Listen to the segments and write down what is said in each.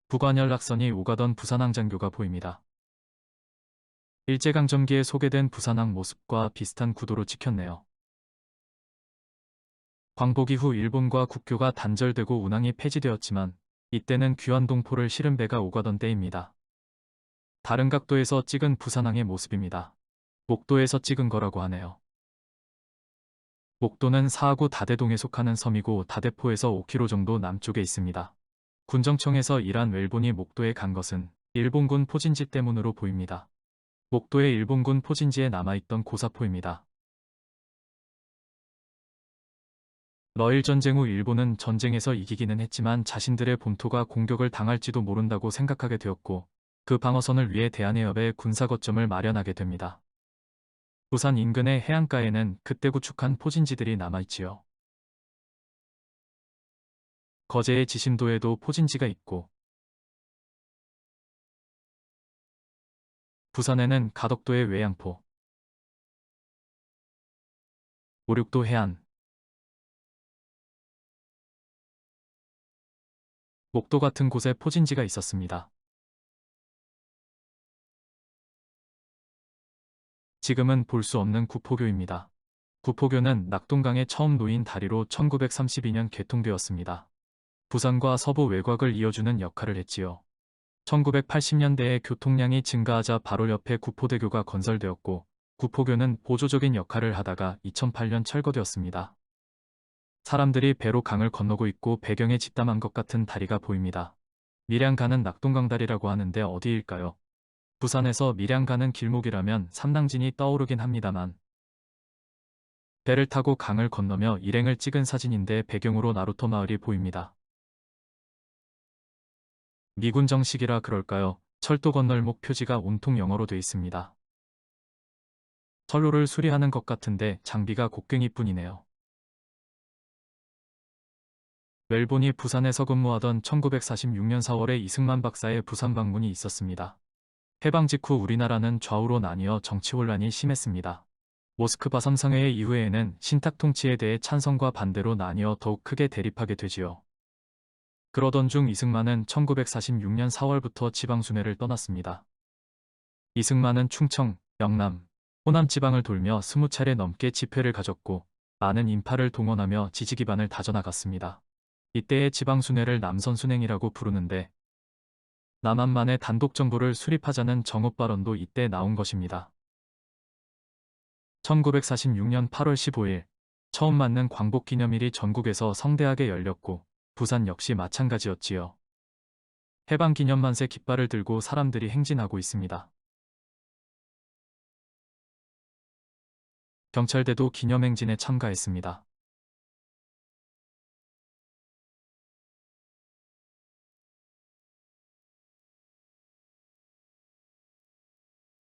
북한연락선이 오가던 부산항장교가 보입니다. 일제강점기에 소개된 부산항 모습과 비슷한 구도로 찍혔네요. 광복 이후 일본과 국교가 단절되고 운항이 폐지되었지만 이때는 귀환동포를 실은 배가 오가던 때입니다. 다른 각도에서 찍은 부산항의 모습입니다. 목도에서 찍은 거라고 하네요. 목도는 사하구 다대동에 속하는 섬이고 다대포에서 5km 정도 남쪽에 있습니다. 군정청에서 일한 웰본이 목도에 간 것은 일본군 포진지 때문으로 보입니다. 목도의 일본군 포진지에 남아있던 고사포입니다. 러일 전쟁 후 일본은 전쟁에서 이기기는 했지만 자신들의 본토가 공격을 당할지도 모른다고 생각하게 되었고 그 방어선을 위해 대한해협에 군사거점을 마련하게 됩니다. 부산 인근의 해안가에는 그때 구축한 포진지들이 남아있지요. 거제의 지심도에도 포진지가 있고 부산에는 가덕도의 외양포, 오륙도 해안, 목도 같은 곳에 포진지가 있었습니다. 지금은 볼 수 없는 구포교입니다. 구포교는 낙동강에 처음 놓인 다리로 1932년 개통되었습니다. 부산과 서부 외곽을 이어주는 역할을 했지요. 1980년대에 교통량이 증가하자 바로 옆에 구포대교가 건설되었고 구포교는 보조적인 역할을 하다가 2008년 철거되었습니다. 사람들이 배로 강을 건너고 있고 배경에 집담한 것 같은 다리가 보입니다. 밀양 가는 낙동강다리라고 하는데 어디일까요? 부산에서 밀양 가는 길목이라면 삼당진이 떠오르긴 합니다만 배를 타고 강을 건너며 일행을 찍은 사진인데 배경으로 나루터 마을이 보입니다. 미군 정식이라 그럴까요? 철도 건널목 표지가 온통 영어로 돼 있습니다. 선로를 수리하는 것 같은데 장비가 곡괭이뿐이네요. 웰본이 부산에서 근무하던 1946년 4월에 이승만 박사의 부산 방문이 있었습니다. 해방 직후 우리나라는 좌우로 나뉘어 정치 혼란이 심했습니다. 모스크바 삼상회의 이후에는 신탁 통치에 대해 찬성과 반대로 나뉘어 더욱 크게 대립하게 되지요. 그러던 중 이승만은 1946년 4월부터 지방순회를 떠났습니다. 이승만은 충청, 영남, 호남 지방을 돌며 20차례 넘게 집회를 가졌고 많은 인파를 동원하며 지지 기반을 다져나갔습니다. 이때의 지방순회를 남선순행이라고 부르는데 남한만의 단독정부를 수립하자는 정업 발언도 이때 나온 것입니다. 1946년 8월 15일 처음 맞는 광복기념일이 전국에서 성대하게 열렸고 부산 역시 마찬가지였지요. 해방기념만세 깃발을 들고 사람들이 행진하고 있습니다. 경찰대도 기념행진에 참가했습니다.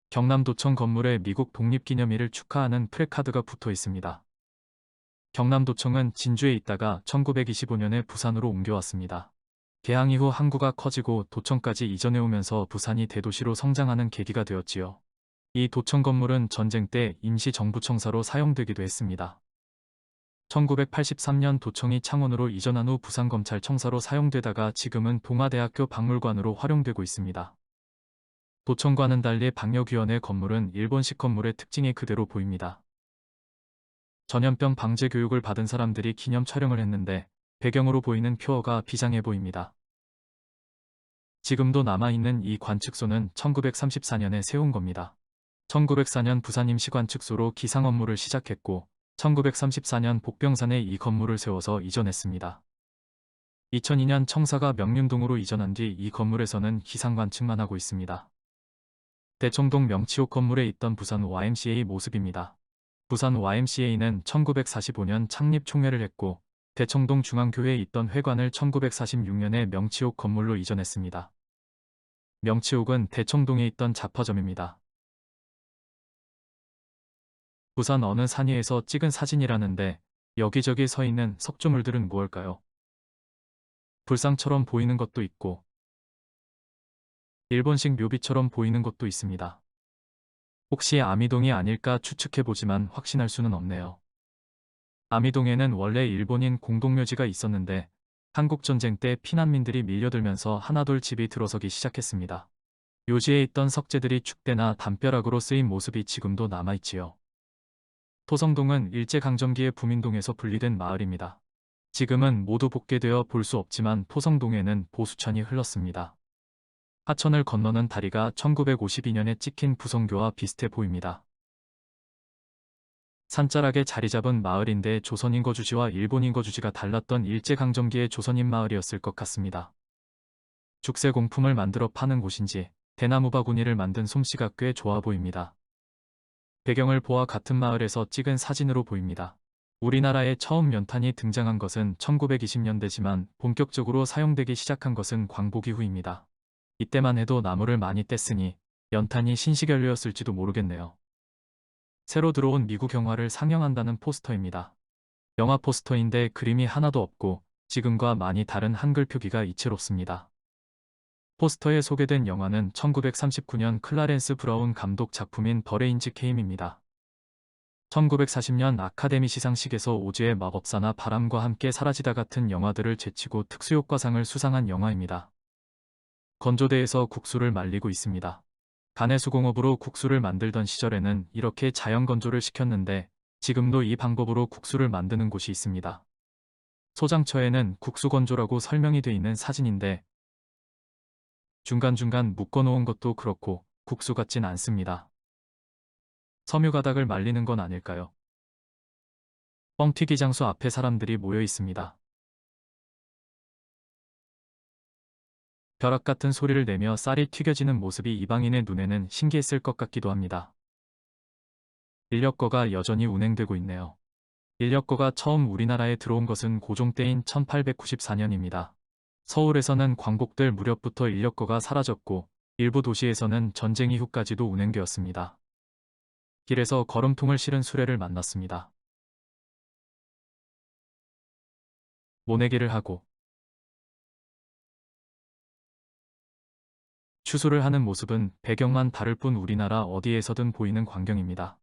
경남도청 건물에 미국 독립기념일을 축하하는 프래카드가 붙어 있습니다. 경남도청은 진주에 있다가 1925년에 부산으로 옮겨왔습니다. 개항 이후 항구가 커지고 도청까지 이전해오면서 부산이 대도시로 성장하는 계기가 되었지요. 이 도청 건물은 전쟁 때 임시정부청사로 사용되기도 했습니다. 1983년 도청이 창원으로 이전한 후 부산검찰청사로 사용되다가 지금은 동아대학교 박물관으로 활용되고 있습니다. 도청과는 달리 방역위원회 건물은 일본식 건물의 특징이 그대로 보입니다. 전염병 방제 교육을 받은 사람들이 기념 촬영을 했는데 배경으로 보이는 표어가 비장해 보입니다. 지금도 남아있는 이 관측소는 1934년에 세운 겁니다. 1904년 부산 임시관측소로 기상 업무를 시작했고 1934년 복병산에 이 건물을 세워서 이전했습니다. 2002년 청사가 명륜동으로 이전한 뒤 이 건물에서는 기상 관측만 하고 있습니다. 대청동 명치옥 건물에 있던 부산 YMCA 모습입니다. 부산 YMCA는 1945년 창립 총회를 했고 대청동 중앙교회에 있던 회관을 1946년에 명치옥 건물로 이전했습니다. 명치옥은 대청동에 있던 잡화점입니다. 부산 어느 산 위에서 찍은 사진이라는데 여기저기 서 있는 석조물들은 무엇일까요? 불상처럼 보이는 것도 있고 일본식 묘비처럼 보이는 것도 있습니다. 혹시 아미동이 아닐까 추측해보지만 확신할 수는 없네요. 아미동에는 원래 일본인 공동묘지가 있었는데 한국전쟁 때 피난민들이 밀려들면서 하나둘 집이 들어서기 시작했습니다. 묘지에 있던 석재들이 축대나 담벼락으로 쓰인 모습이 지금도 남아있지요. 토성동은 일제강점기에 부민동에서 분리된 마을입니다. 지금은 모두 복개되어 볼 수 없지만 토성동에는 보수천이 흘렀습니다. 하천을 건너는 다리가 1952년에 찍힌 부성교와 비슷해 보입니다. 산자락에 자리 잡은 마을인데 조선인거주지와 일본인거주지가 달랐던 일제강점기의 조선인 마을이었을 것 같습니다. 죽새공품을 만들어 파는 곳인지 대나무 바구니를 만든 솜씨가 꽤 좋아 보입니다. 배경을 보아 같은 마을에서 찍은 사진으로 보입니다. 우리나라에 처음 연탄이 등장한 것은 1920년대지만 본격적으로 사용되기 시작한 것은 광복 이후입니다. 이때만 해도 나무를 많이 뗐으니 연탄이 신시견류였을지도 모르겠네요. 새로 들어온 미국 영화를 상영한다는 포스터입니다. 영화 포스터인데 그림이 하나도 없고 지금과 많이 다른 한글 표기가 이채롭습니다. 포스터에 소개된 영화는 1939년 클라렌스 브라운 감독 작품인 더 레인지 케임입니다. 1940년 아카데미 시상식에서 오즈의 마법사나 바람과 함께 사라지다 같은 영화들을 제치고 특수효과상을 수상한 영화입니다. 건조대에서 국수를 말리고 있습니다. 가내수공업으로 국수를 만들던 시절에는 이렇게 자연 건조를 시켰는데 지금도 이 방법으로 국수를 만드는 곳이 있습니다. 소장처에는 국수 건조라고 설명이 돼 있는 사진인데 중간중간 묶어놓은 것도 그렇고 국수 같진 않습니다. 섬유가닥을 말리는 건 아닐까요? 뻥튀기 장소 앞에 사람들이 모여 있습니다. 벼락 같은 소리를 내며 쌀이 튀겨지는 모습이 이방인의 눈에는 신기했을 것 같기도 합니다. 인력거가 여전히 운행되고 있네요. 인력거가 처음 우리나라에 들어온 것은 고종 때인 1894년입니다. 서울에서는 광복될 무렵부터 인력거가 사라졌고 일부 도시에서는 전쟁 이후까지도 운행되었습니다. 길에서 걸음통을 실은 수레를 만났습니다. 모내기를 하고 추수를 하는 모습은 배경만 다를 뿐 우리나라 어디에서든 보이는 광경입니다.